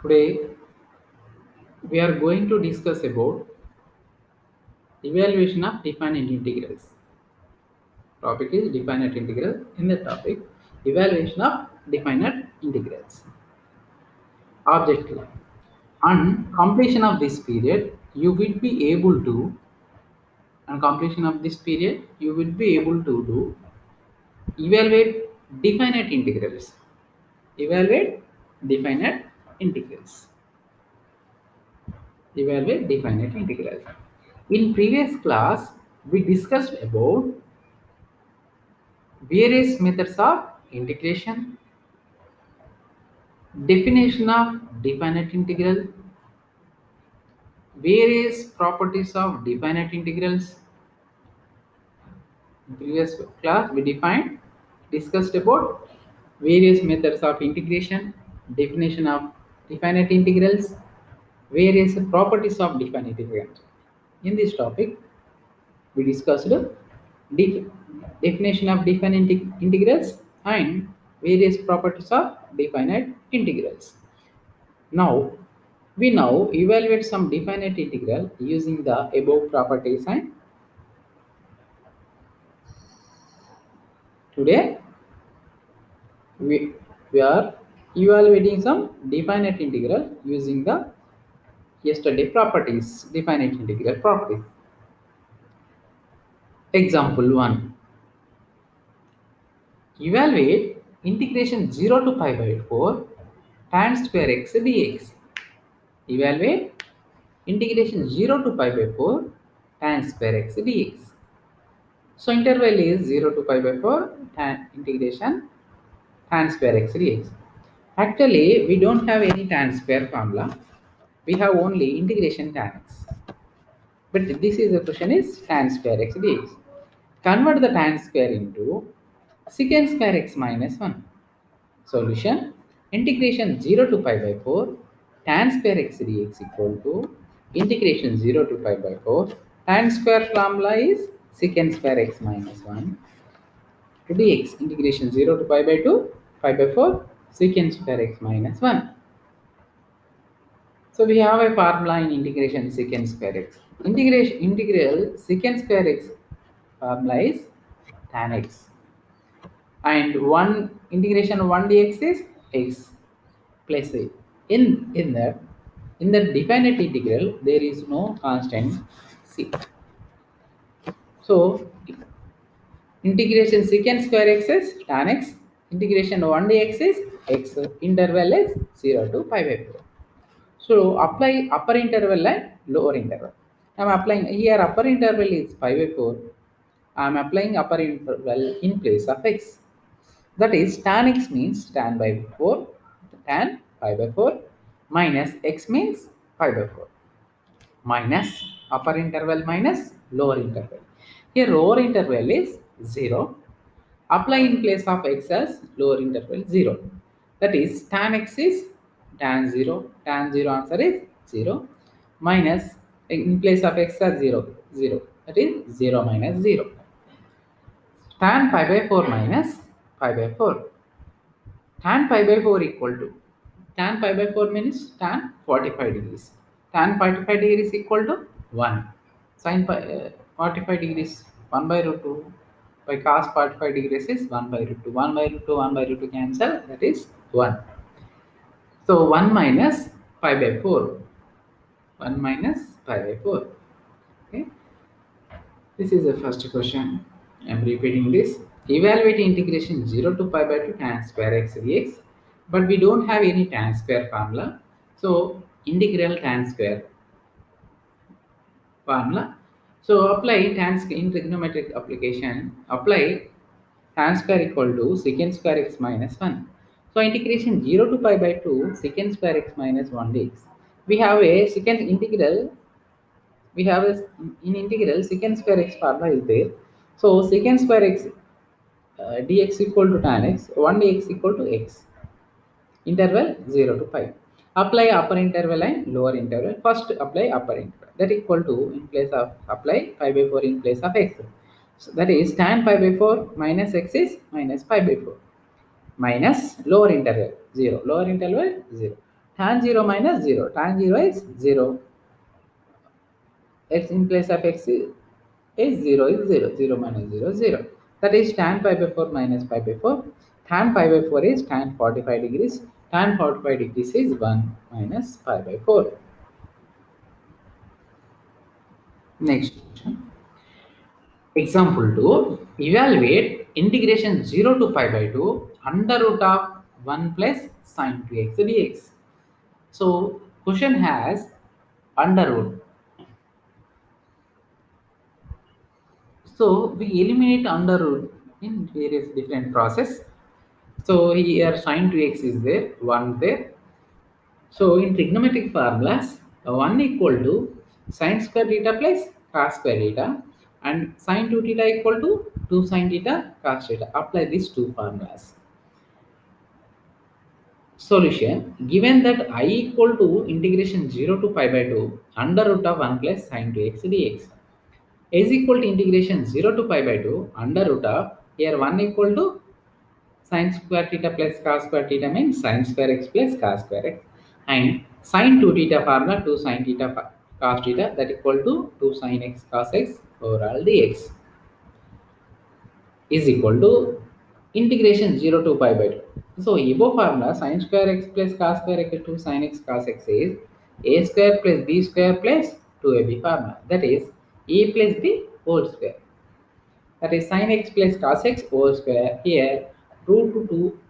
Today we are going to discuss about evaluation of definite integrals. Topic is definite integral. In the topic, evaluation of definite integrals. Objective. On completion of this period, you will be able to on completion of this period, you will be able to do evaluate definite integrals. Evaluate definite integrals. Evaluate definite integrals. In previous class, we discussed about various methods of integration, definition of definite integral, various properties of definite integrals. In previous class, we discussed about various methods of integration, definition of definite integrals, various properties of definite integrals. In this topic, we discussed def- definition of definite integrals and various properties of definite integrals. Now, we now evaluate some definite integral using the above properties, and today we, we are evaluating some definite integral using the yesterday properties, definite integral properties. Example 1. Evaluate integration 0 to pi by 4 tan square x dx. Evaluate integration 0 to pi by 4 tan square x dx. So interval is 0 to pi by 4 tan integration tan square x dx. Actually, we don't have any tan square formula. We have only integration tan x. But this is the question is tan square x dx. Convert the tan square into secant square x minus 1. Solution: integration 0 to pi by 4 tan square x dx equal to integration 0 to pi by 4 tan square formula is secant square x minus 1 to dx. Integration 0 to pi by 2 pi by 4 secant square x minus 1. So we have a formula in integration secant square x. Integral secant square x formula is tan x, and one integration 1 dx is x plus a. In the definite integral there is no constant c. So integration secant square x is tan x, integration 1 dx is x, interval is 0 to pi by 4. So apply upper interval and lower interval. I am applying here upper interval is pi by 4. I am applying upper interval in place of x. That is tan x means tan by 4, tan pi by 4 minus x means pi by 4 minus upper interval minus lower interval. Here lower interval is 0. Apply in place of x as lower interval 0. That is tan x is tan 0. Tan 0 answer is 0 minus in place of x as 0. 0. That is 0 minus 0. Tan pi by 4 minus pi by 4. Tan pi by 4 equal to tan pi by 4 means tan 45 degrees. Tan 45 degrees equal to 1. Sin 45 degrees 1 by root 2 by cos 45 degrees is 1 by root 2. 1 by root 2, 1 by root 2 cancel, that is 1. So 1 minus pi by 4. 1 minus pi by 4. Okay. This is the first question. I am repeating this. Evaluate integration 0 to pi by 2 tan square x dx. But we don't have any tan square formula. So integral tan square formula. So apply in trigonometric application. Apply tan square equal to secant square x minus 1. So integration 0 to pi by 2 secant square x minus 1 dx. We have a secant integral. We have a in integral secant square x formula is there. So secant square x dx equal to tan x, 1 dx equal to x. Interval 0 to pi. Apply upper interval and lower interval. First apply upper interval. That equal to in place of apply pi by 4 in place of x. So that is tan pi by 4 minus x is minus pi by 4 minus lower interval 0. Lower interval 0. Tan 0 minus 0. Tan 0 is 0. X in place of x is 0 is 0. 0 minus 0 is 0. That is tan pi by 4 minus pi by 4. Tan pi by 4 is tan 45 degrees. Tan 45 degrees is 1 minus pi by 4. Next question. Example 2. Evaluate integration 0 to pi by 2 under root of 1 plus sine 2x dx. So, question has under root. So, we eliminate under root in various different process. So, here sine 2x is there, 1 there. So, in trigonometric formulas, 1 equal to sine square theta plus cos square theta and sine 2 theta equal to 2 sine theta cos theta. Apply these two formulas. Solution, given that I equal to integration 0 to pi by 2 under root of 1 plus sine 2x dx is equal to integration 0 to pi by 2 under root of, here 1 equal to sine square theta plus cos square theta means sine square x plus cos square x, and sine 2 theta formula 2 sine theta cos theta, that equal to 2 sine x cos x overall dx is equal to integration 0 to pi by 2. So above formula sin square x plus cos square x to sin x cos x is a square plus b square plus 2ab formula, that is a plus b whole square, that is sin x plus cos x whole square. Here root to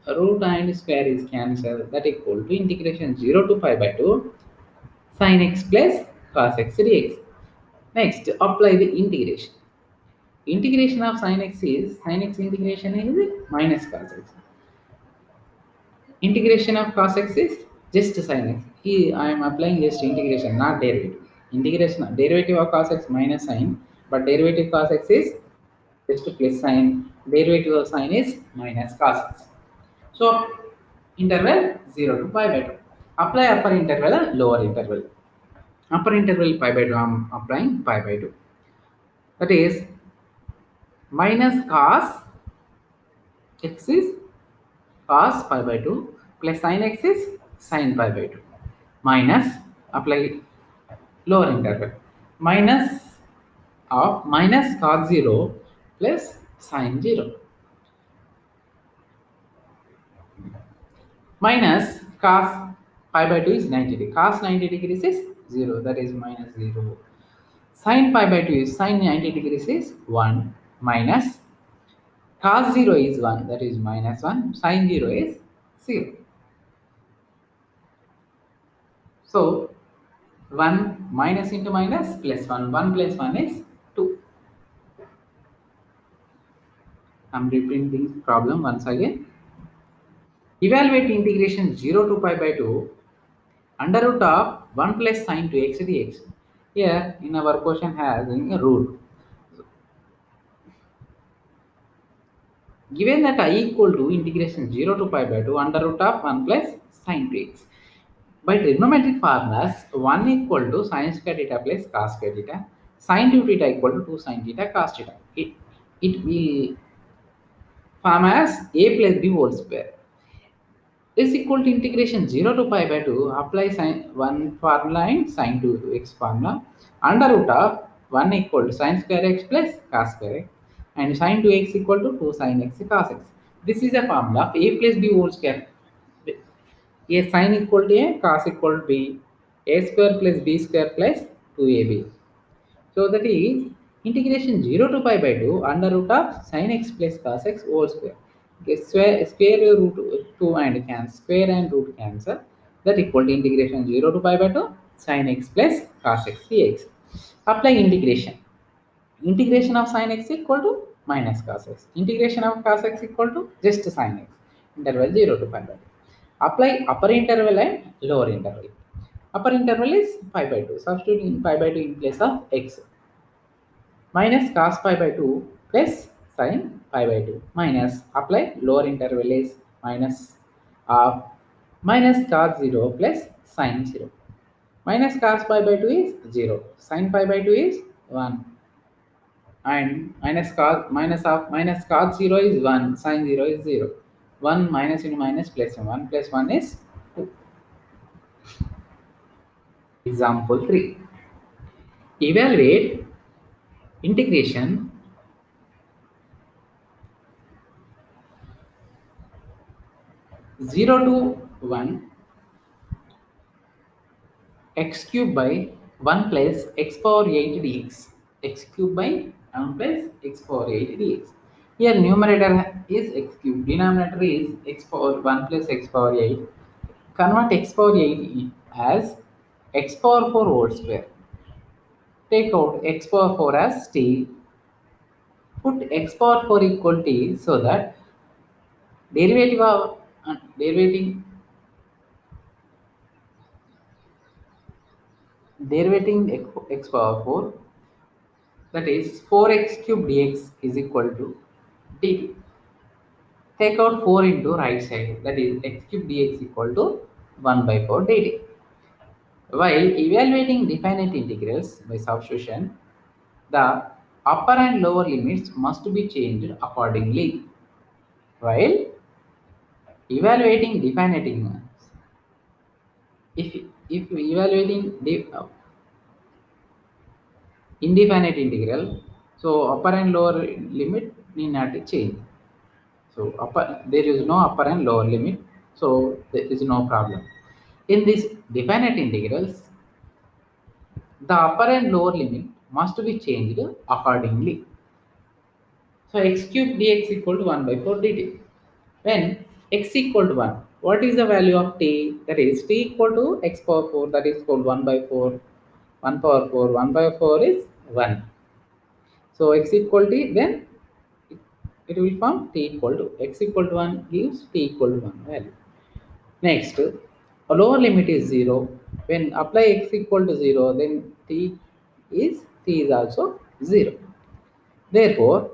2 root and square is cancelled, that equal to integration 0 to pi by 2 sin x plus cos x dx. Next apply the integration. Integration of sin x is, sin x integration is minus cos x. Integration of cos x is just sin x. Here I am applying just integration, not derivative. Integration, derivative of cos x minus sin, but derivative cos x is just plus sin. Derivative of sin is minus cos x. So interval 0 to pi by 2. Apply upper interval and lower interval. Upper interval pi by 2, I am applying pi by 2. That is minus cos x is cos pi by 2 plus sin x is sin pi by 2 minus, apply lower interval, minus of minus cos 0 plus sin 0 minus cos pi by 2 is 90 degrees, cos 90 degrees is 0, that is minus 0, sin pi by 2 is sin 90 degrees is 1 minus cos 0 is 1, that is minus 1, sin 0 is 0. So 1 minus into minus plus 1, 1 plus 1 is 2. I'm repeating the problem once again. Evaluate integration 0 to pi by 2 under root of 1 plus sine 2x dx. Here in our question has a root. Given that I equal to integration 0 to pi by 2 under root of 1 plus sine 2x. By trigonometric formulas, 1 equal to sin square theta plus cos square theta, sin 2 theta equal to 2 sin theta cos theta. It will form as a plus b whole square is equal to integration 0 to pi by 2, apply sin 1 formula and sin 2 x formula, under root of 1 equal to sin square x plus cos square x and sin 2x equal to 2 sin x cos x. This is a formula of a plus b whole square. A sin equal to a, cos equal to b, a square plus b square plus 2ab. So that is integration 0 to pi by 2 under root of sin x plus cos x whole square. Okay, square root 2 and cancel, square and root cancel. That equal to integration 0 to pi by 2 sin x plus cos x dx. Apply integration. Integration of sin x equal to minus cos x. Integration of cos x equal to just sin x. Interval 0 to pi by 2. Apply upper interval and lower interval. Upper interval is pi by 2. Substituting pi by 2 in place of x. Minus cos pi by 2 plus sin pi by 2 minus, apply lower interval is minus of minus cos 0 plus sin 0, minus cos pi by 2 is 0, sin pi by 2 is 1 and minus cos 0 is 1, sin 0 is 0, 1 minus into minus plus 1 plus 1 is 2. Example 3. Evaluate integration 0 to 1 x cube by 1 plus x power 8 dx. X cube by 1 plus x power 8 dx. Here numerator is x cube, denominator is x power 1 plus x power 8. Convert x power 8 as x power 4 whole square. Take out x power 4 as t. Put x power 4 equal t so that derivative of derivating derivating x power 4, that is 4x cube dx is equal to dt. Take out 4 into right side, that is x cube dx equal to 1 by 4 dt. While evaluating definite integrals by substitution, the upper and lower limits must be changed accordingly. While evaluating definite integrals, if evaluating indefinite integral, so upper and lower limit need not change. So there is no upper and lower limit, so there is no problem. In these definite integrals, the upper and lower limit must be changed accordingly. So x cube dx equal to 1 by 4 dt. When x equal to 1, what is the value of t? That is t equal to x power 4, that is called 1 by 4. 1 power 4, 1 by 4 is 1. So x equal to, then it will form t equal to x equal to 1 gives t equal to 1 value. Next, a lower limit is 0. When apply x equal to 0, then t is also 0. Therefore,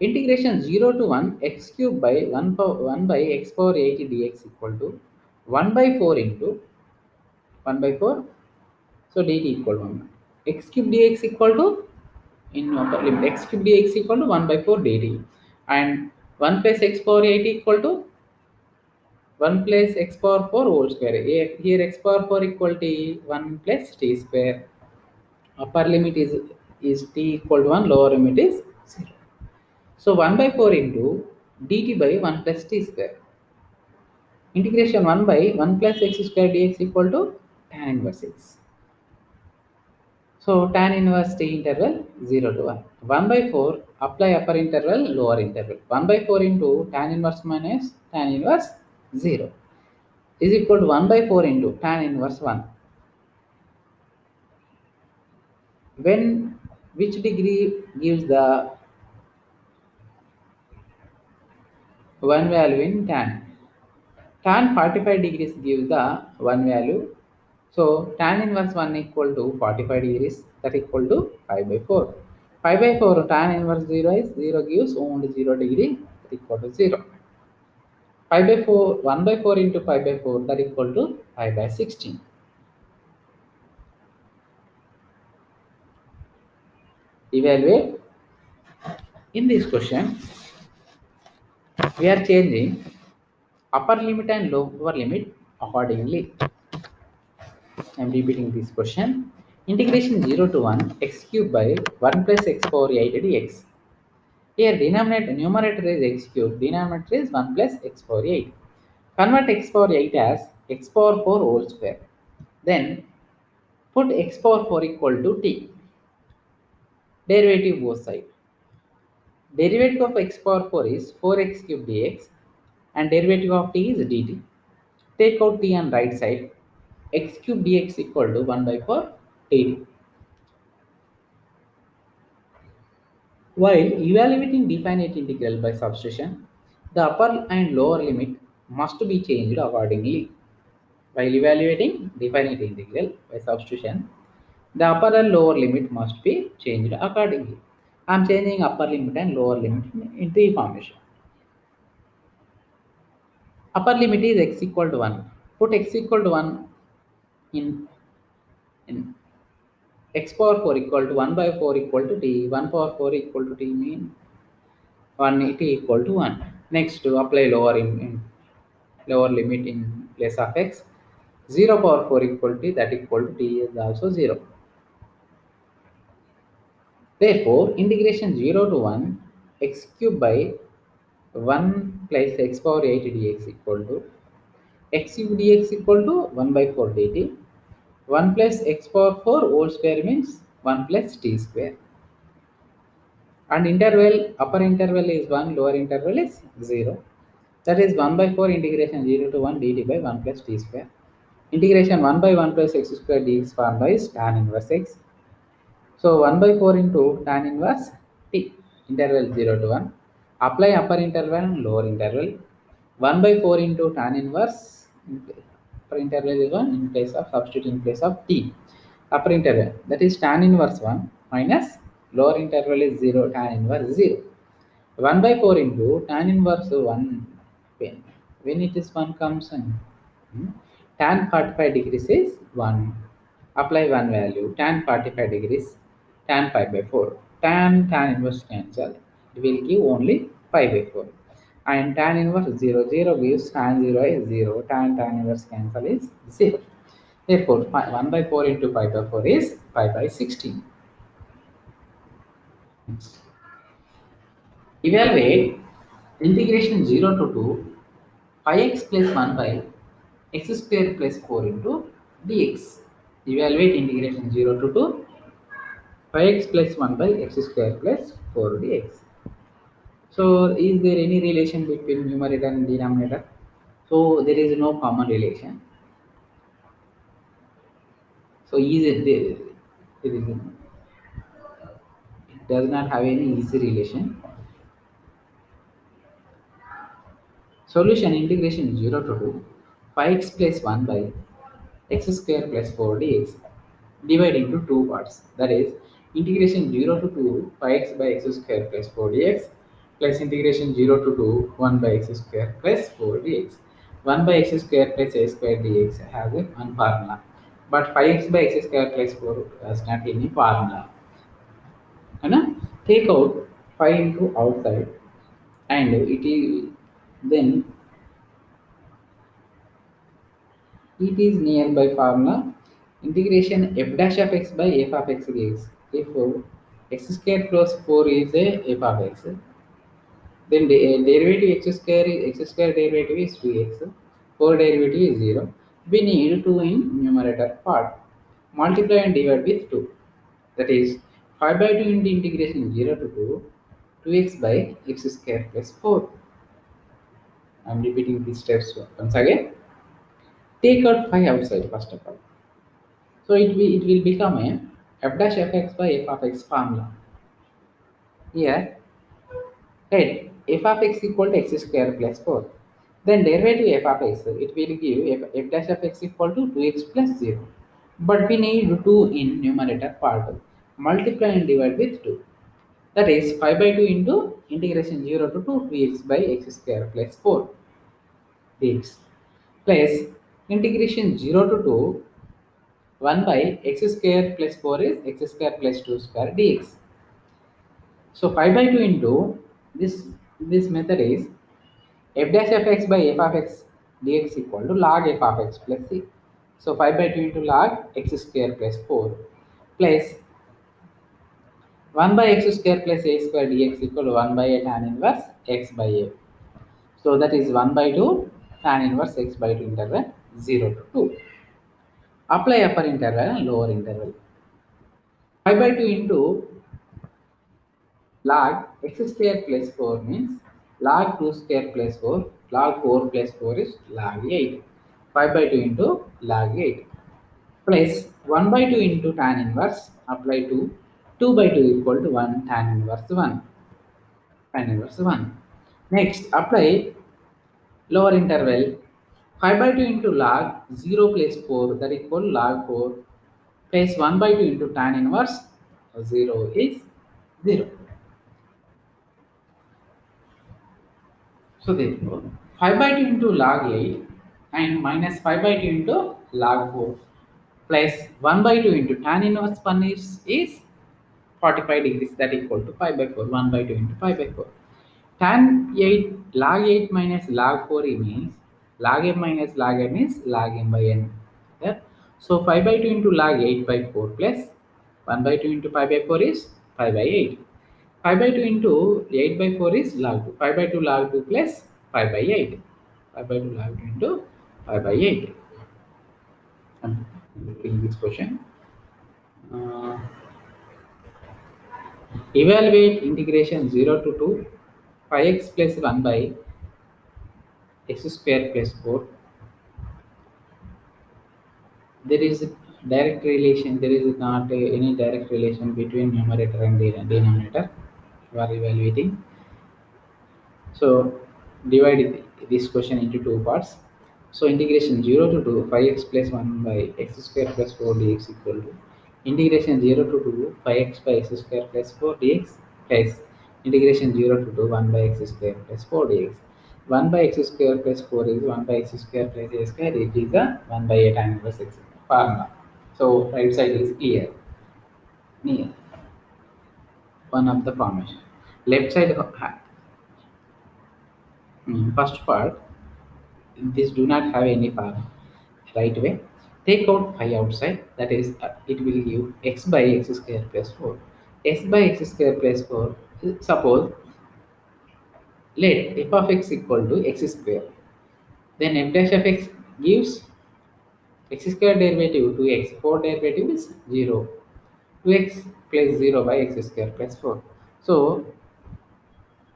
integration 0 to 1 x cube by 1 by x power 80 dx equal to 1 by 4 into 1 by 4. So dt equal to 1. X cube dx equal to, in upper limit, x cube dx equal to 1 by 4 dt, and 1 plus x power 8 equal to 1 plus x power 4 whole square. Here x power 4 equal to 1 plus t square. Upper limit is t equal to 1, lower limit is 0. So 1 by 4 into dt by 1 plus t square. Integration 1 by 1 plus x square dx equal to tan inverse x. So tan inverse t interval 0 to 1. 1 by 4, apply upper interval, lower interval. 1 by 4 into tan inverse minus tan inverse 0 is equal to 1 by 4 into tan inverse 1. When which degree gives the 1 value in tan? Tan 45 degrees gives the 1 value. So tan inverse 1 equal to 45 degrees, that equal to 5 by 4. 5 by 4 tan inverse 0 is 0 gives only 0 degree, that equal to 0. 5 by 4, 1 by 4 into 5 by 4, that equal to 5 by 16. Evaluate. In this question, we are changing upper limit and lower limit accordingly. I am repeating this question. Integration 0 to 1 x cube by 1 plus x power 8 dx. Here numerator is x cube, denominator is 1 plus x power 8. Convert x power 8 as x power 4 whole square. Then put x power 4 equal to t. Derivative both sides. Derivative of x power 4 is 4x cube dx, and derivative of t is dt. Take out t on right side. X cube dx equal to 1 by 4 dt. While evaluating definite integral by substitution, the upper and lower limit must be changed accordingly. While evaluating definite integral by substitution, the upper and lower limit must be changed accordingly. I am changing upper limit and lower limit in T formation. Upper limit is x equal to 1. Put x equal to 1 in x power 4 equal to 1 by 4 equal to t. 1 power 4 equal to t mean 1 t equal to 1. Next, to apply lower limit in place of x. 0 power 4 equal to that equal to t is also 0. Therefore, integration 0 to 1 x cube by 1 plus x power 8 dx equal to x cube dx equal to 1 by 4 dt. 1 plus x power 4 whole square means 1 plus t square. And interval, upper interval is 1, lower interval is 0. That is 1 by 4 integration 0 to 1 dt by 1 plus t square. Integration 1 by 1 plus x square dx formula is tan inverse x. So 1 by 4 into tan inverse t, interval 0 to 1. Apply upper interval and lower interval. 1 by 4 into tan inverse, upper interval is 1 in place of substitute in place of t. Upper interval, that is tan inverse 1 minus lower interval is 0, tan inverse 0. 1 by 4 into tan inverse 1, when it is 1 comes in, hmm, tan 45 degrees is 1. Apply 1 value, tan 45 degrees, tan pi by 4. Tan inverse cancel. It will give only pi by 4. And tan inverse 0, 0 gives tan 0 is 0. Tan inverse cancel is 0. Therefore, 1 by 4 into pi by 4 is pi by 16. Evaluate integration 0 to 2 pi x plus 1 by x square plus 4 into dx. Evaluate integration 0 to 2 pi x plus 1 by x square plus 4 dx. So, is there any relation between numerator and denominator? So, there is no common relation. So, is it there is, it does not have any easy relation. Solution integration 0 to 2 pi x plus 1 by x square plus 4 dx. Divide into two parts. That is integration 0 to 2 pi x by x square plus 4 dx plus integration 0 to 2 1 by x square plus 4 dx. 1 by x square plus a square dx has a one formula. But 5x by x square plus 4 has not any formula. And take out 5 into outside and it is then it is nearby formula integration f dash of x by f of x dx. Therefore, x square plus 4 is a f of x. Then derivative x square derivative is 2x. 4 derivative is 0. We need 2 in numerator part. Multiply and divide with 2. That is 5 by 2 into integration 0 to 2, 2x by x square plus 4. I am repeating these steps once again. Take out 5 outside first of all. So it will become a f dash f x by f of x formula. Here, let f of x equal to x square plus 4. Then derivative f of x, it will give f dash of x equal to 2x plus 0. But we need 2 in numerator part. Multiply and divide with 2. That is 5 by 2 into integration 0 to 2 2x by x square plus 4 dx plus integration 0 to 2 1 by x square plus 4 is x square plus 2 square dx. So 5 by 2 into this method is f dash f x by f of x dx equal to log f of x plus c. So 5 by 2 into log x square plus 4 plus 1 by x square plus a square dx equal to 1 by a tan inverse x by a. So that is 1 by 2 tan inverse x by 2 interval 0 to 2. Apply upper interval and lower interval. 5 by 2 into log x square plus 4 means log 2 square plus 4, log 4 plus 4 is log 8. 5 by 2 into log 8 plus 1 by 2 into tan inverse, apply 2, 2 by 2 equal to 1 tan inverse 1, tan inverse 1. Next, apply lower interval 5 by 2 into log 0 plus 4 that equal log 4 plus 1 by 2 into tan inverse 0 is 0. So therefore, 5 by 2 into log 8 and minus 5 by 2 into log 4 plus 1 by 2 into tan inverse 1 is 45 degrees that equal to 5 by 4, 1 by 2 into 5 by 4. Tan 8, log 8 minus log 4 means log m minus log n is log m by n. denominator. So 5 by 2 into log 8 by 4 plus 1 by 2 into 5 by 4 is 5 by 8. 5 by 2 into 8 by 4 is log 2. 5 by 2 log 2 plus 5 by 8. 5 by 2 log 2 into 5 by 8. I'm looking this question. Uh, Evaluate integration 0 to 2 5x plus 1 by x square plus 4. There is direct relation, there is not any direct relation between numerator and denominator you are evaluating. So divide this question into two parts. So integration 0 to 2 5x plus 1 by x square plus 4 dx equal to integration 0 to 2 5x by x square plus 4 dx plus integration 0 to 2 1 by x square plus 4 dx. 1 by x square plus 4 is 1 by x square plus a square. It is the 1 by a tan inverse x formula. So right side is clear. Near one of the formation. Left side, first part, this do not have any power right way. Take out 5 outside, that is it will give x by x square plus 4. X by x square plus 4, suppose let f of x equal to x square, then f dash of x gives x square derivative 2x, 4 derivative is 0, 2x plus 0 by x square plus 4. So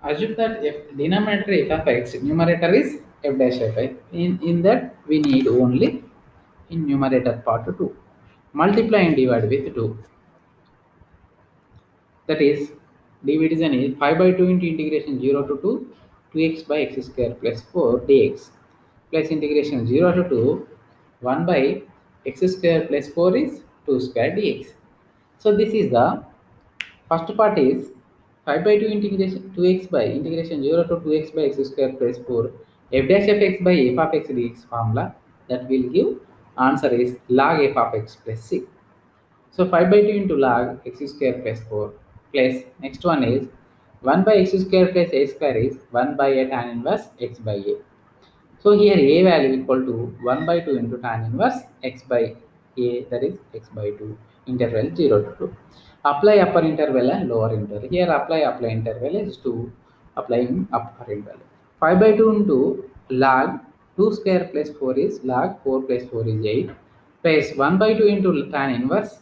assume that if denominator f of x, numerator is f dash of x. In that we need only in numerator part 2. Multiply and divide with 2. That is division is 5 by 2 into integration 0 to 2 2x by x square plus 4 dx plus integration 0 to 2 1 by x square plus 4 is 2 square dx. So this is the first part is 5 by 2 integration 2x by integration 0 to 2x by x square plus 4 f dash of x by f of x dx formula that will give answer is log f of x plus 6. So 5 by 2 into log x square plus 4 plus next one is 1 by x square plus a square is 1 by a tan inverse x by a. So here a value equal to 1 by 2 into tan inverse x by a, that is x by 2, interval 0 to 2. Apply upper interval and lower interval. Here apply interval is 2, applying upper interval. 5 by 2 into log 2 square plus 4 is log 4 plus 4 is 8 plus 1 by 2 into tan inverse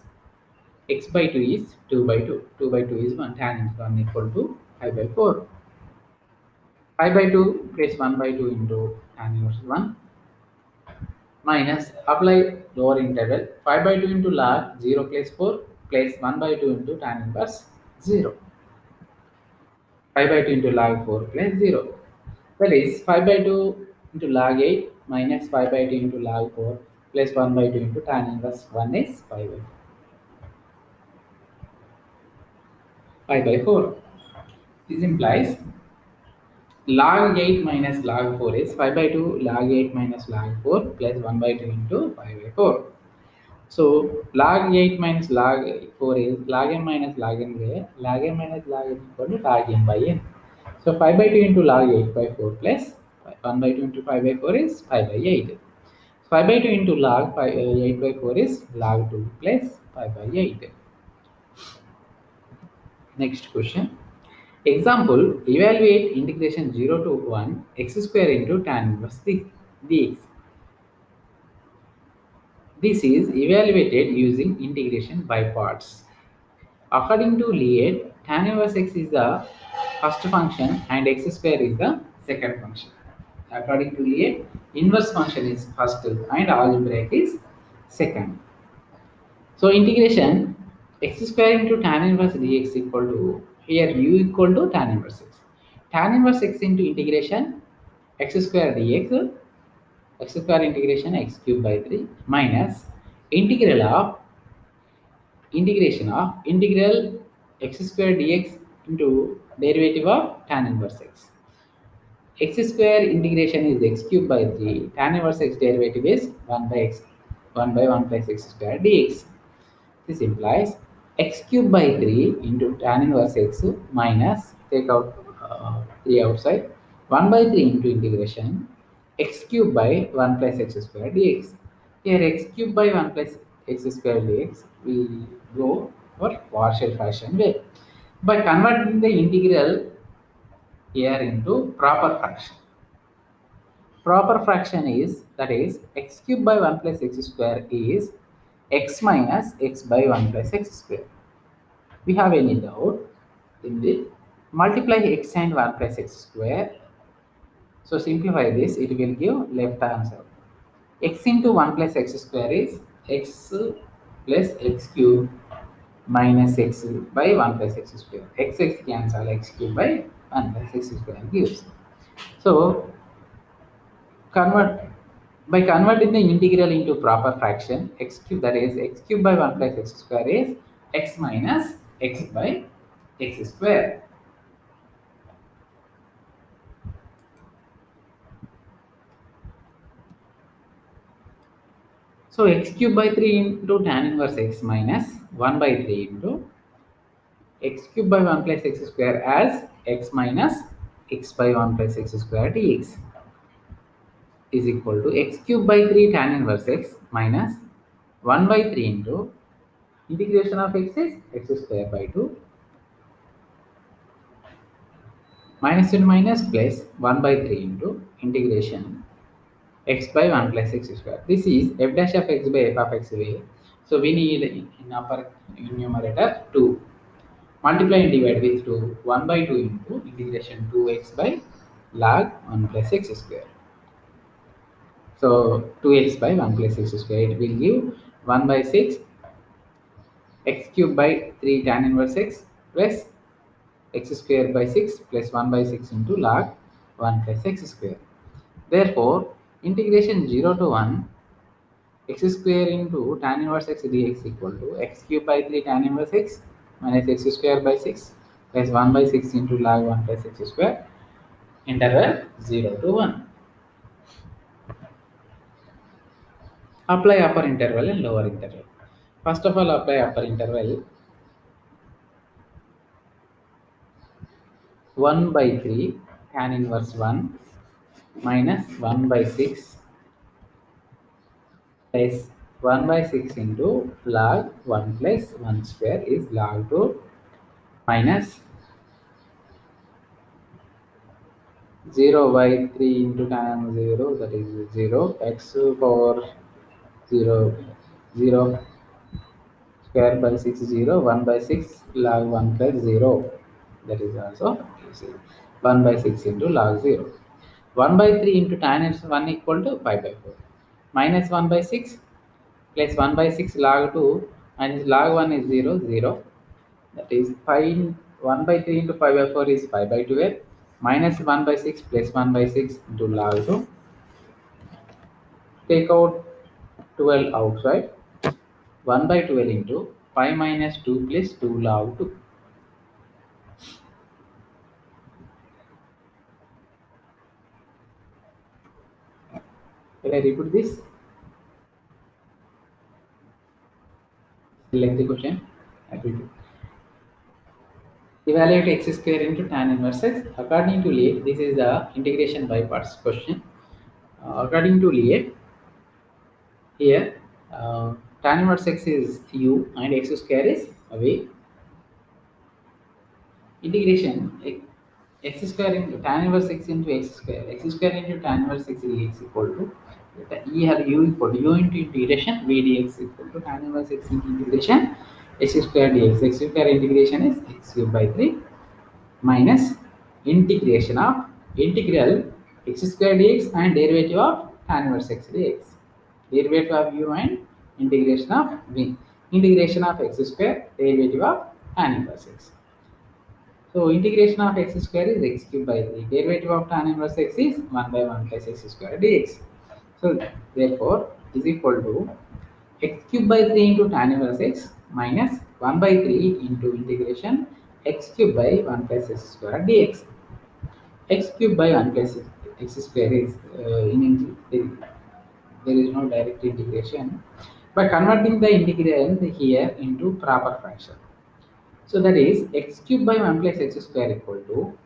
x by 2 is 2 by 2. 2 by 2 is 1, tan is 1 equal to 5 by 4. 5 by 2 plus 1 by 2 into tan inverse 1 minus apply lower interval 5 by 2 into log 0 plus 4 plus 1 by 2 into tan inverse 0. 5 by 2 into log 4 plus 0. That is 5 by 2 into log 8 minus 5 by 2 into log 4 plus 1 by 2 into tan inverse 1 is 5 by 4. This implies log 8 minus log 4 is 5 by 2 log 8 minus log 4 plus 1 by 2 into 5 by 4. So log 8 minus log 4 is log n minus log n where log n minus log n equal to log n by n. So 5 by 2 into log 8 by 4 plus 1 by 2 into 5 by 4 is 5 by 8. 5 by 2 into log 8 by 4 is log 2 plus 5 by 8. Next question. Example, evaluate integration 0 to 1 x square into tan inverse dx. This is evaluated using integration by parts. According to Liet, tan inverse x is the first function and x square is the second function. According to Liet, inverse function is first and algebraic is second. So integration x square into tan inverse dx equal to here u equal to tan inverse x. Tan inverse x into integration x square dx, x square integration x cube by 3 minus integral of integration of integral x square dx into derivative of tan inverse x. X square integration is x cube by 3, tan inverse x derivative is 1 by x, 1 by 1 plus x square dx. This implies x cube by 3 into tan inverse x minus, take out 3 outside, 1 by 3 into integration x cube by 1 plus x square dx. Here x cube by 1 plus x square dx, we go for partial fraction way. By converting the integral here into proper fraction. Proper fraction is, that is, x cube by 1 plus x square is x minus x by 1 plus x square. We have any doubt in the multiply x and 1 plus x square. So simplify this, it will give left answer. X into 1 plus x square is x plus x cube minus x by 1 plus x square. X cancel, x cube by 1 plus x square gives. So convert by converting the integral into proper fraction, x cube, that is x cube by 1 plus x square is x minus x by x square. So x cube by 3 into tan inverse x minus 1 by 3 into x cube by 1 plus x square as x minus x by 1 plus x square dx is equal to x cube by 3 tan inverse x minus 1 by 3 into integration of x is x square by 2 minus into minus plus 1 by 3 into integration x by 1 plus x square. This is f dash of x by f of x way. So we need in upper numerator 2. Multiply and divide with 2. 1 by 2 into integration 2x by log 1 plus x square. So 2x by 1 plus x square, it will give 1 by 6 x cube by 3 tan inverse x plus x square by 6 plus 1 by 6 into log 1 plus x square. Therefore, integration 0 to 1 x square into tan inverse x dx equal to x cube by 3 tan inverse x minus x square by 6 plus 1 by 6 into log 1 plus x square, interval 0 to 1. Apply upper interval and lower interval. First of all, apply upper interval. 1 by 3 tan inverse 1 minus 1 by 6 plus 1 by 6 into log 1 plus 1 square is log 2 minus 0 by 3 into tan 0, that is 0, x power 0, 0 square by 6 0, 1 by 6 log 1 plus 0, that is also 1 by 6 into log 0. 1 by 3 into tan is 1 equal to 5 by 4 minus 1 by 6 plus 1 by 6 log 2 minus log 1 is 0 0, that is 5. 1 by 3 into 5 by 4 is 5 by 12 minus 1 by 6 plus 1 by 6 into log 2. Take out 12 outside. 1 by 12 into 5 minus 2 plus 2 log 2. Can I repeat this? Select the question. Happy to. Evaluate x square into tan inverse x. According to Lie, this is the integration by parts question. According to Lie, here tan inverse x is u and x square is v. Integration x square into tan inverse x into x square into tan inverse x dx equal to here u equal to u into integration v dx equal to tan inverse x into integration x square dx. X square integration is x cube by 3 minus integration of integral x square dx and derivative of tan inverse x dx. Derivative of u and integration of v. Integration of x square, derivative of tan inverse x. So integration of x square is x cube by 3. Derivative of tan inverse x is 1 by 1 plus x square dx. So therefore is equal to x cube by 3 into tan inverse x minus 1 by 3 into integration x cube by 1 plus x square dx. X cube by 1 plus x square is there is no direct integration. By converting the integral here into proper fraction. So that is x cube by 1 plus x square equal to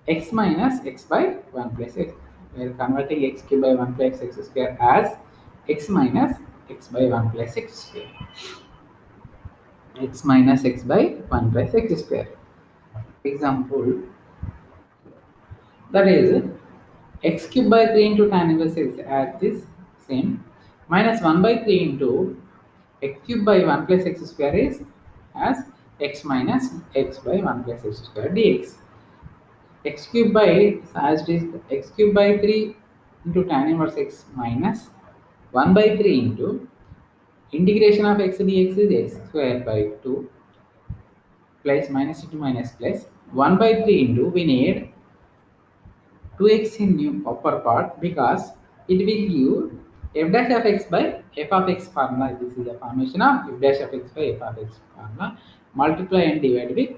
x minus x by 1 plus x. We are converting x cube by 1 plus x square as x minus x by 1 plus x square. X minus x by 1 plus x square. Example, that is x cube by 3 into tan inverse x at this same minus 1 by 3 into x cube by 1 plus x square is as x minus x by 1 plus x square dx. X cube by as it is x cube by 3 into tan inverse x minus 1 by 3 into integration of x dx is x square by 2 plus minus into minus plus 1 by 3 into we need 2x in new upper part because it will give f dash of x by f of x formula. This is the formation of f dash of x by f of x formula. Multiply and divide with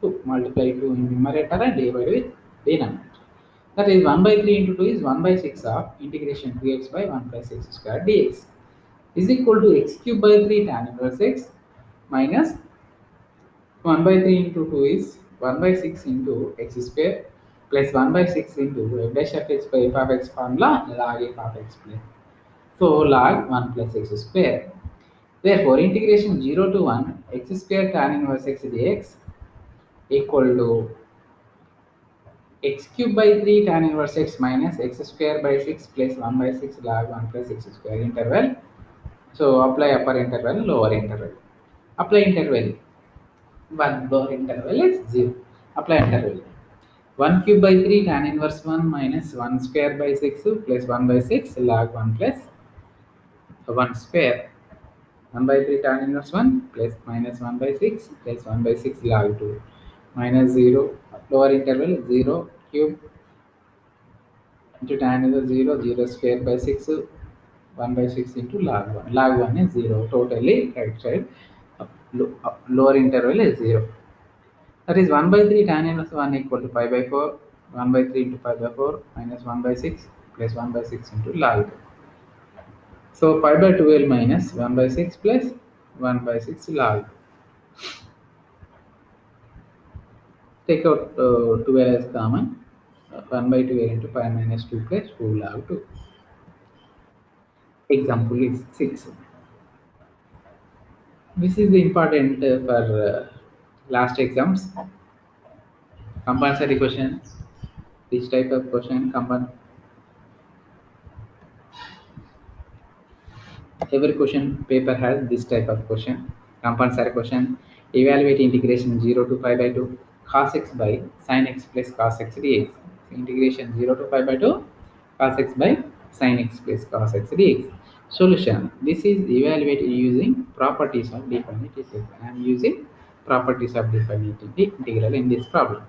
2. Multiply 2 in numerator and divide with denominator. That is 1 by 3 into 2 is 1 by 6 of integration 2x by 1 plus x square dx is equal to x cube by 3 tan inverse x minus 1 by 3 into 2 is 1 by 6 into x square plus 1 by 6 into f dash of x by f of x formula log f of x plus. So log 1 plus x square. Therefore, integration 0 to 1 x square tan inverse x dx equal to x cube by 3 tan inverse x minus x square by 6 plus 1 by 6 log 1 plus x square interval. So apply upper interval, lower interval. Apply interval. 1 lower interval is 0. Apply interval. 1 cube by 3 tan inverse 1 minus 1 square by 6 plus 1 by 6 log 1 plus 1 square. 1 by 3 tan inverse 1 plus minus 1 by 6 plus 1 by 6 log 2 minus 0. Lower interval 0 cube into tan inverse 0, 0 square by 6, 1 by 6 into log 1. Log 1 is 0. Totally right side. Lower interval is 0. That is 1 by 3 tan inverse 1 equal to pi by 4. 1 by 3 into pi by 4 minus 1 by 6 plus 1 by 6 into log 2. So pi by 12 minus 1 by 6 plus 1 by 6 log. Take out 12 as common. 1 by 12 into pi minus 2 plus 2 log 2. Example is 6. This is the important for last exams. Compulsory question. This type of question, every question paper has this type of question. Compulsory question. Evaluate integration 0 to pi by 2 cos x by sin x plus cos x dx. So integration 0 to pi by 2 cos x by sin x plus cos x dx. Solution. This is evaluated using properties of definite integral. I am using properties of definite integral in this problem.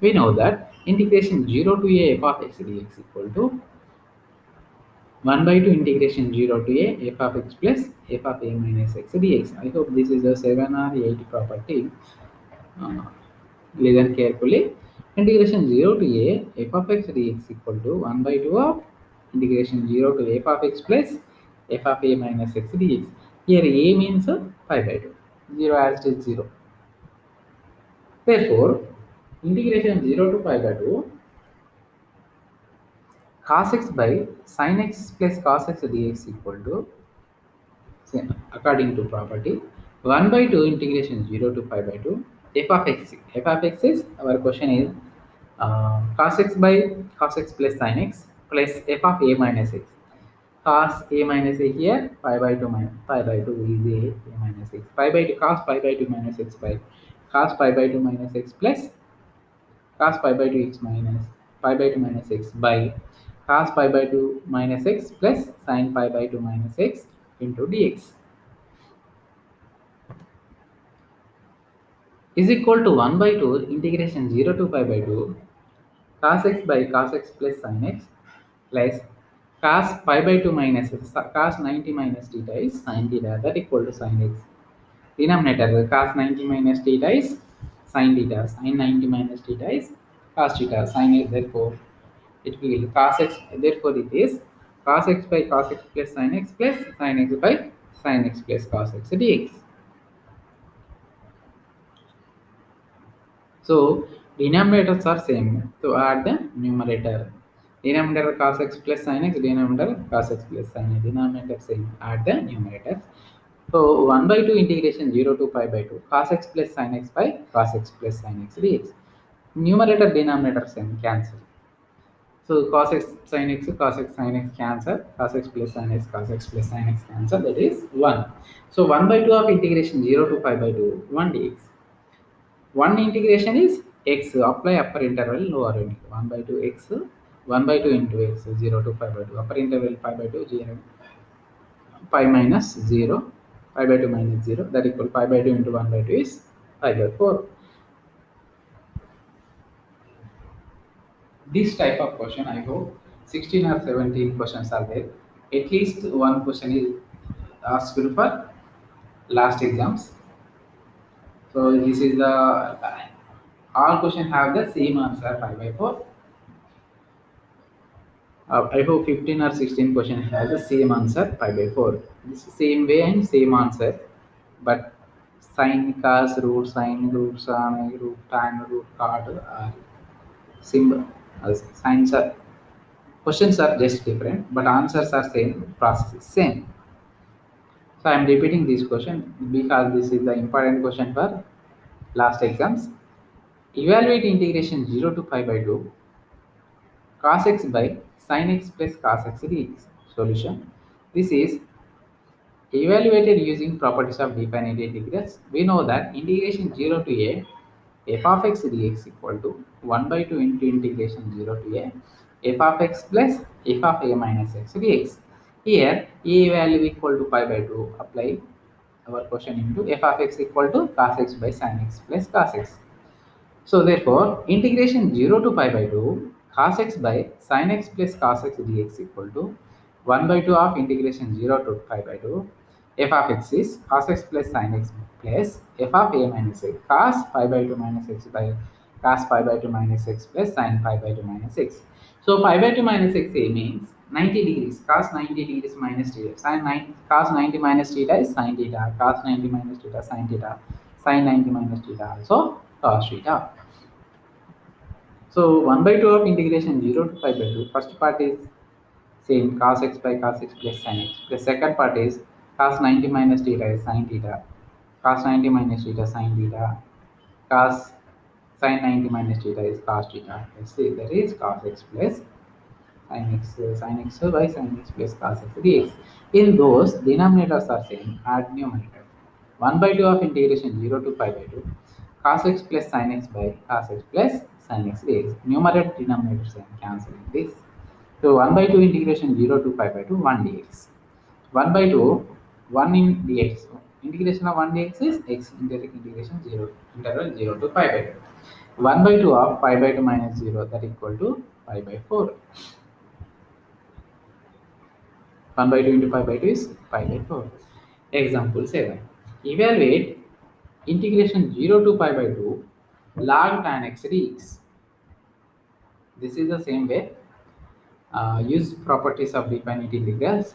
We know that integration 0 to a f of x dx equal to 1 by 2 integration 0 to a f of x plus f of a minus x dx. I hope this is a 7 or 8 property. Uh, Listen carefully. Integration 0 to a f of x dx equal to 1 by 2 of integration 0 to f of x plus f of a minus x dx. Here a means pi by 2. 0 as it is 0. Therefore, integration 0 to pi by 2 cos x by sin x plus cos x dx equal to, according to property, 1 by 2 integration 0 to pi by 2 f of x. F of x is, our question is cos x by cos x plus sin x plus f of a minus x. Cos a minus a here, pi by 2 minus pi by 2 is a minus x. Pi by 2 cos pi by 2 minus x by cos pi by 2 minus x plus cos pi by 2 x minus pi by 2 minus x by cos pi by 2 minus x plus sin pi by 2 minus x into dx is equal to 1 by 2 integration 0 to pi by 2 cos x by cos x plus sin x plus cos pi by 2 minus x, cos 90 minus theta is sin theta, that equal to sin x. Denominator cos 90 minus theta is sin theta, sin 90 minus theta is cos theta, sin x, therefore it will cos x, therefore it is cos x by cos x plus sin x plus sin x by sin x plus cos x dx. So denominators are same, so add the numerator. Denominator cos x plus sin x, denominator cos x plus sin x, denominator same, add the numerators. So 1 by 2 integration 0 to pi by 2, cos x plus sin x by cos x plus sin x dx. Numerator denominator same, cancel. So cos x sin x cancel, cos x plus sin x, cos x plus sin x cancel, that is 1. So 1 by 2 of integration 0 to pi by 2, 1 dx. 1 integration is x, apply upper interval, lower interval, 1 by 2 x, 1 by 2 into x, 0 to pi by 2, upper interval pi by 2, 0, pi minus 0, pi by 2 minus 0, that equal pi by 2 into 1 by 2 is pi by 4. This type of question, I hope 16 or 17 questions are there. At least one question is asked for last exams. So this is the all questions have the same answer 5 by 4. I hope 15 or 16 questions have the same answer 5 by 4. This is same way and same answer, but sine, cos, root, sine, root, sin, root, tan, root, cot are symbol. Signs are questions are just different, but answers are same. Process is same. So I am repeating this question because this is the important question for last exams. Evaluate integration 0 to pi by 2 cos x by sin x plus cos x dx. Solution. This is evaluated using properties of definite integrals. We know that integration 0 to a f of x dx equal to 1 by 2 into integration 0 to a f of x plus f of a minus x dx. Here a value equal to pi by 2, apply our question into f of x equal to cos x by sin x plus cos x. So therefore, integration 0 to pi by 2 cos x by sin x plus cos x dx equal to 1 by 2 of integration 0 to pi by 2 f of x is cos x plus sin x plus f of a minus x cos pi by 2 minus x by cos pi by 2 minus x plus sin pi by 2 minus x. So pi by 2 minus x a means 90 degrees, cos 90 degrees minus theta, sin 9, cos 90 minus theta is sin theta, cos 90 minus theta sin theta, sin 90 minus theta also cos theta. So 1 by 2 of integration 0 to pi by 2, first part is same cos x by cos x plus sin x. The second part is cos 90 minus theta is sin theta, cos 90 minus theta sin theta, cos sin 90 minus theta is cos theta. Let's see, that is cos x plus sin x by sin x plus cos x dx. In those, denominators are same, add numerator. 1 by 2 of integration 0 to pi by 2 cos x plus sin x by cos x plus sin x dx. Numerator denominator same, cancelling this. So 1 by 2 integration 0 to pi by 2 1 dx. 1 by 2 1 in dx. So, integration of 1 dx is x integration 0 interval 0 to pi by 2. 1 by 2 of pi by 2 minus 0, that equal to pi by 4. 1 by 2 into pi by 2 is pi by 4. Example 7. Evaluate integration 0 to pi by 2 log tan x dx. This is the same way. Use properties of definite integrals.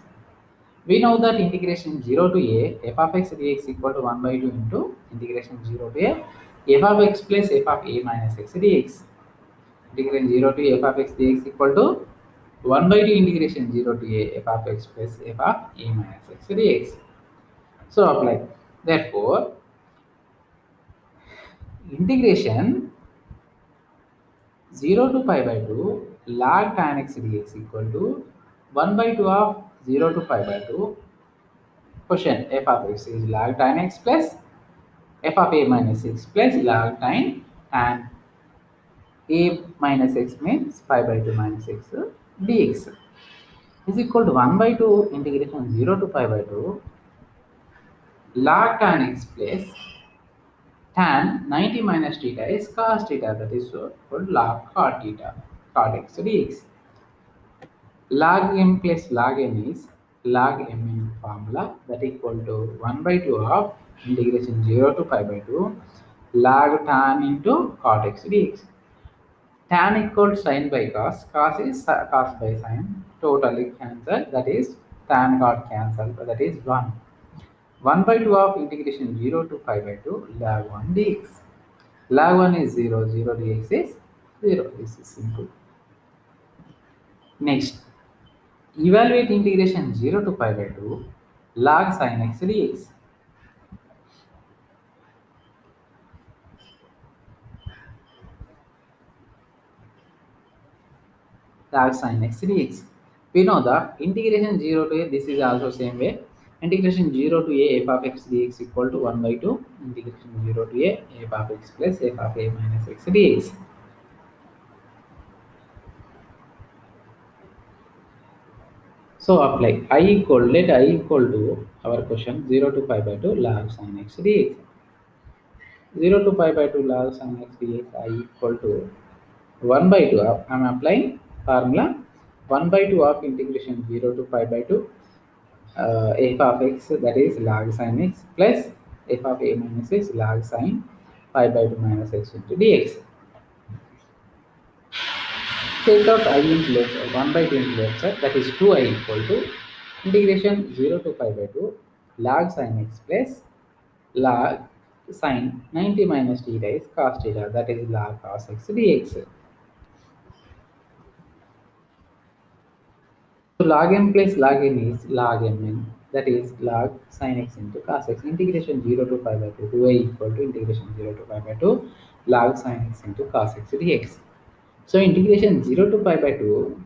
We know that integration 0 to a f of x dx equal to 1 by 2 into integration 0 to a f of x plus f of a minus x dx. Integration 0 to f of x dx equal to 1 by 2 integration 0 to a f of x plus f of a minus x dx. So apply. Therefore, integration 0 to pi by 2 log tan x dx equal to 1 by 2 of 0 to pi by 2. Question f of x is log tan x plus f of a minus x plus log tan a minus x means pi by 2 minus x dx is equal to 1 by 2 integration 0 to pi by 2 log tan x plus tan 90 minus theta is cos theta, that is called log cot theta, cot x dx. Log m plus log n is log m in formula, that equal to 1 by 2 of integration 0 to pi by 2 log tan into cot x dx. Tan equals sin by cos, cos is cos by sin, totally cancel, that is tan got cancelled, that is 1. 1 by 2 of integration 0 to pi by 2 log 1 dx. Log 1 is 0, 0 dx is 0. This is simple. Next, evaluate integration 0 to pi by 2 log sin x dx. Log sin x dx. We know that integration 0 to a, this is also same way. Integration 0 to a f of x dx equal to 1 by 2 integration 0 to a f of x plus f of a minus x dx. So apply let I equal to our question 0 to pi by 2 log sin x dx. 0 to pi by 2 log sin x dx I equal to 1 by 2 of, I am applying formula 1 by 2 of integration 0 to pi by 2 f of x, that is log sin x, plus f of a minus x log sin pi by 2 minus x into dx. Take out I into left side, 1 by 2 into left side, that is 2I equal to integration 0 to pi by 2 log sin x plus log sin 90 minus theta is cos theta, that is log cos x dx. So log m plus log n is log mn, that is log sin x into cos x. Integration 0 to pi by 2 2a equal to integration 0 to pi by 2 log sin x into cos x dx. So integration 0 to pi by 2,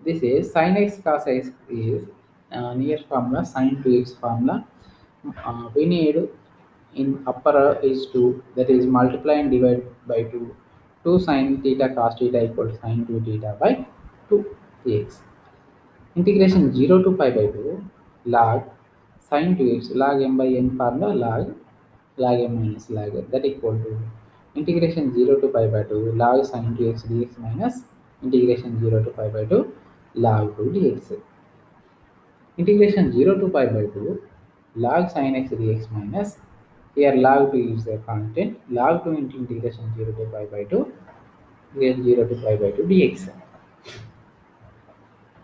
this is sin x cos x is near formula sin 2x formula. We need in upper is 2, that is multiply and divide by 2. 2 sin theta cos theta equal to sin 2 theta by 2 dx. Integration 0 to pi by 2 log sin 2x log m by n formula log m minus log n, that equal to integration 0 to pi by 2 log sin 2x dx minus integration 0 to pi by 2 log 2 dx. Integration 0 to pi by 2 log sin x dx minus, here log 2 is the constant, log 2 into integration 0 to pi by 2 here 0 to pi by 2 dx.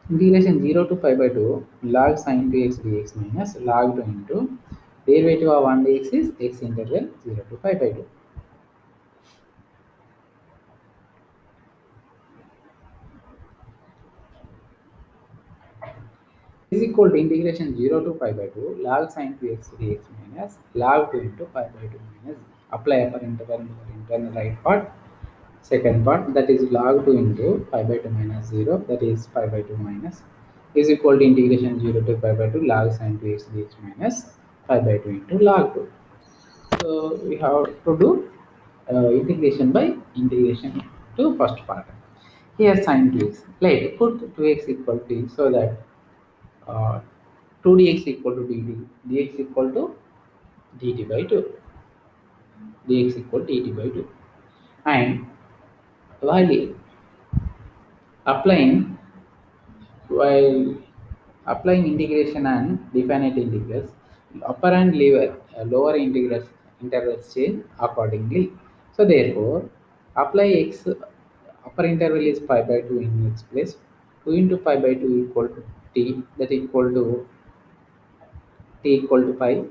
Integration 0 to pi by 2 log sin 2x dx minus log 2 into derivative of 1 dx is x interval 0 to pi by 2 is equal to integration 0 to pi by 2 log sin 2x dx minus log 2 into pi by 2 minus apply upper interval lower interval right part. Second part, that is log 2 into pi by 2 minus 0, that is pi by 2 minus is equal to integration 0 to pi by 2 log sin 2x dx minus pi by 2 into log 2. So we have to do integration by integration to first part. Here sin 2x. Let put 2x equal to so that 2 dx equal to dt, dx equal to dt by 2, dx equal to dt by 2. And while applying while applying integration and definite integrals, upper and lower integrals intervals change accordingly. So therefore, apply x upper interval is pi by 2 in x place 2 into pi by 2 equal to t, that equal to t equal to pi,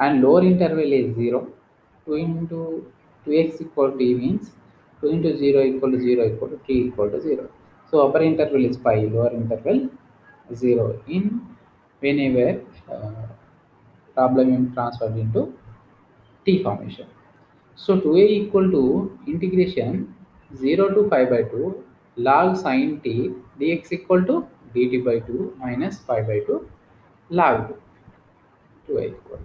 and lower interval is 0. 2 into 2x equal to t means 2 into 0 equal to 0 equal to t equal to 0. So upper interval is pi, lower interval 0 in whenever uh, problem is transferred into t formation. So 2a equal to integration 0 to pi by 2 log sin t dx equal to dt by 2 minus pi by 2 log 2 a equal to.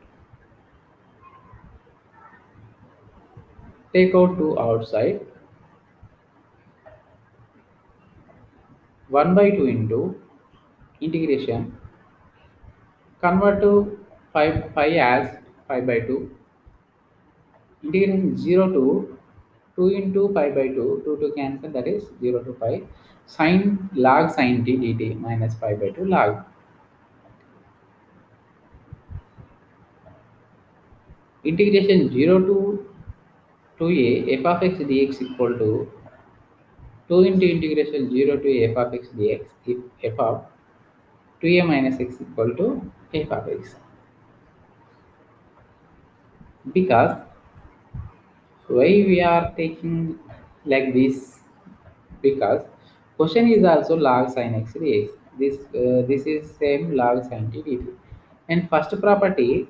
Take out 2 outside, 1 by 2 into integration, convert to pi as pi by 2, integration 0 to 2 into pi by 2, 2 to cancel, that is 0 to pi, sin log sin t dt minus pi by 2 log. Integration 0 to 2a f of x dx equal to 2 into integration 0 to f of x dx if f of 2a minus x equal to f of x. Because why we are taking like this, because Question is also log sin x dx. This is same log sin t dt. And first property,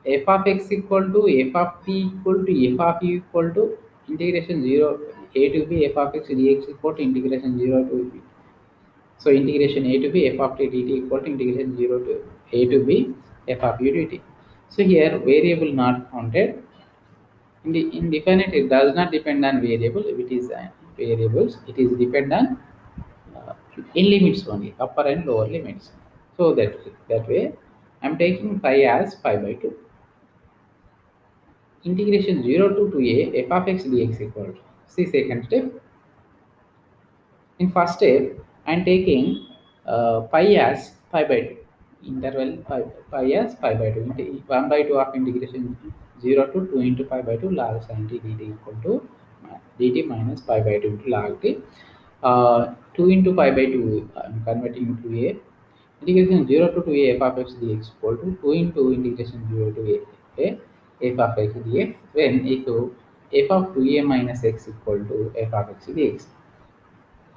f of x equal to f of t equal to f of u equal to integration 0 a to b f of x dx equal to integration 0 to b. So integration a to b f of t dt equal to integration 0 to a to b f of u dt. So here variable not counted. Indefinite it does not depend on variable. If it is variables, it is depend on in limits only, upper and lower limits. So that way, I'm taking pi as pi by 2. Integration 0 to 2a f of x dx equal to. See second step. In first step, I'm taking pi as pi by 2. Interval pi as pi by 2. 1 by 2 of integration 0 to 2 into pi by 2 log sin t dt equal to dt minus pi by 2 into log t. 2 into pi by 2, I'm converting into a. Integration 0 to 2a f of x dx equal to 2 into integration 0 to a f of x dx, when equal f of 2a minus x equal to f of x dx.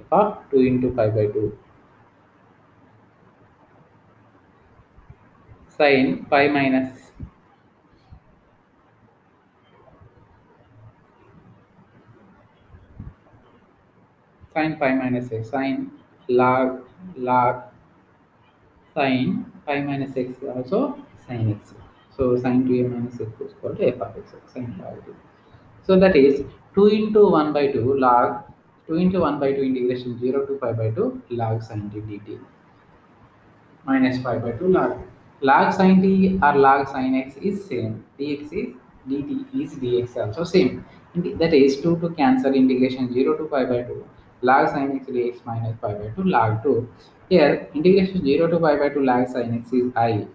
F of 2 into pi by 2 sin pi minus sin pi minus x sin log sin pi minus x also sin x. So sin 2a minus x is equal to f of x sin log 2. So that is 2 into 1 by 2 log 2 into 1 by 2 integration 0 to pi by 2 log sin t dt minus pi by 2 log sin t or log sin x is same, dx is dt is dx also same. That is 2 to cancel integration 0 to pi by 2 log sin x dx minus pi by 2 log 2. Here integration 0 to pi by 2 log sin x is I.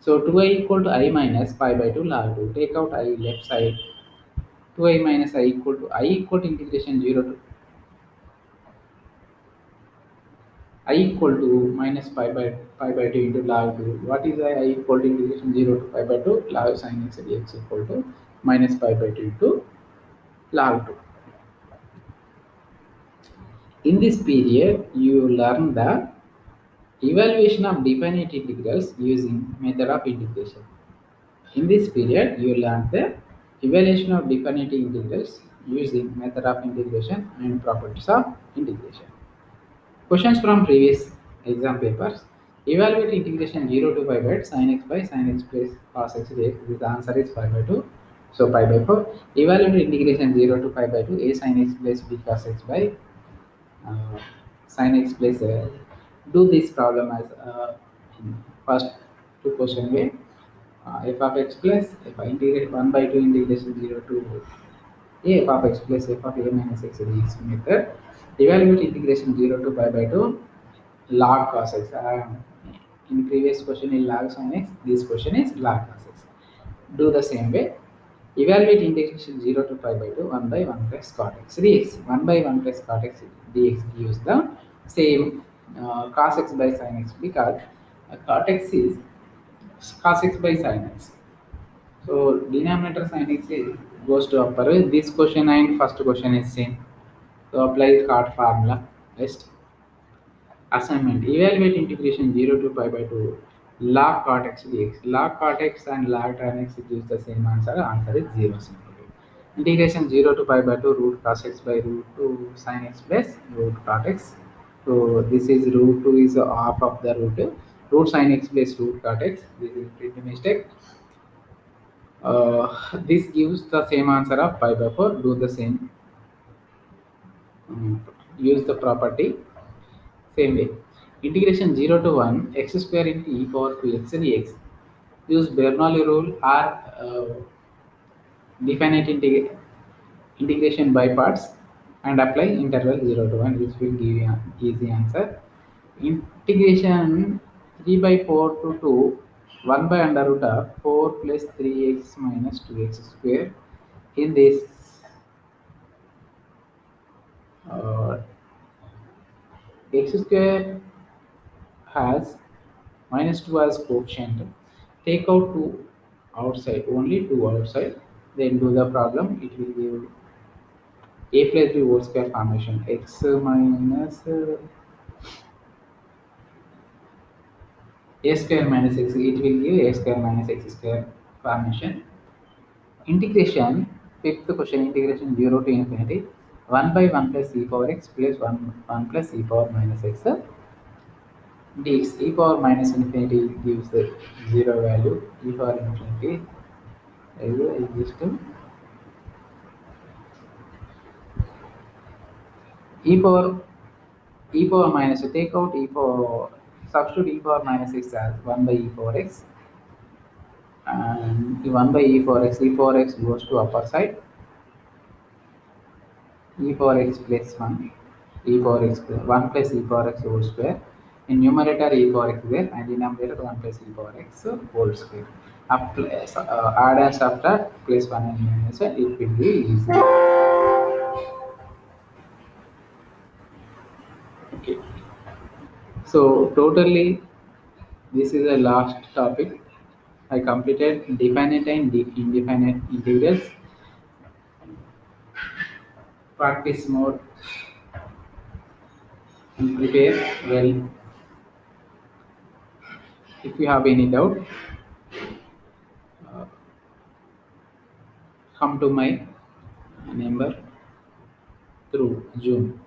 So 2i equal to I minus pi by 2 log 2. Take out I left side. 2i minus I equal to integration 0 to I equal to minus pi by 2 into log 2. What is I equal to integration 0 to pi by 2 log sin x dx equal to minus pi by 2 into log 2. In this period, you learn the evaluation of definite integrals using method of integration. In this period, you learn the evaluation of definite integrals using method of integration and properties of integration. Questions from previous exam papers. Evaluate integration 0 to pi by sin x by sin x plus cos x dx. The answer is pi by 2. So pi by 4. Evaluate integration 0 to pi by 2 a sin x plus b cos x by uh, sin x plus. Do this problem as in first two question way. F of x plus if I integrate 1 by 2 integration 0 to a f of x plus f of a minus x dx method. Evaluate integration 0 to pi by 2 log cos x. In previous question is log sin x, this question is log cos x. Do the same way. Evaluate integration 0 to pi by 2 1 by 1 plus cot x dx. 1 by 1 plus cot x dx gives the same cos x by sin x, because cot x is cos x by sin x. So denominator sin x goes to upper. This question and first question is same. So apply the cot formula. Next. Assignment. Evaluate integration 0 to pi by 2 log cot x dx. Log cot x and log tan x gives the same answer. Answer is 0 simply. Integration 0 to pi by 2 root cos x by root 2 sin x plus root cot x. So this is root 2 is half of the root 2. Root sin x plus root cot x. This is pretty mistake. This gives the same answer of pi by 4. Do the same. Use the property. Same way. Integration 0 to 1 x square into e power 2x dx. Use Bernoulli rule or definite integration by parts and apply interval 0 to 1, which will give you an easy answer. Integration 3 by 4 to 2 1 by under root of 4 plus 3x minus 2x square. In this uh, x square has minus 2 as coefficient. Take out 2 outside, only 2 outside, then do the problem. It will give a plus b whole square formation. X minus a square minus x, it will give a square minus x square formation. Integration, fifth question, integration 0 to infinity, 1 by 1 plus e power x plus 1 plus e power minus x dx. E power minus infinity gives the 0 value, e power infinity is just to e power minus, to take out e power, substitute e power minus x as 1 by e power x, and 1 by e power x goes to upper side, e power x plus 1, e power x plus 1 plus e power x whole square. In numerator e power x there, and denominator 1 plus e power x whole square. Add and subtract, plus 1 and minus 1, it will be easy. Okay. So totally, this is the last topic. I completed definite and indefinite integrals. Practice more and prepare well. If you have any doubt, uh, come to my number through Zoom.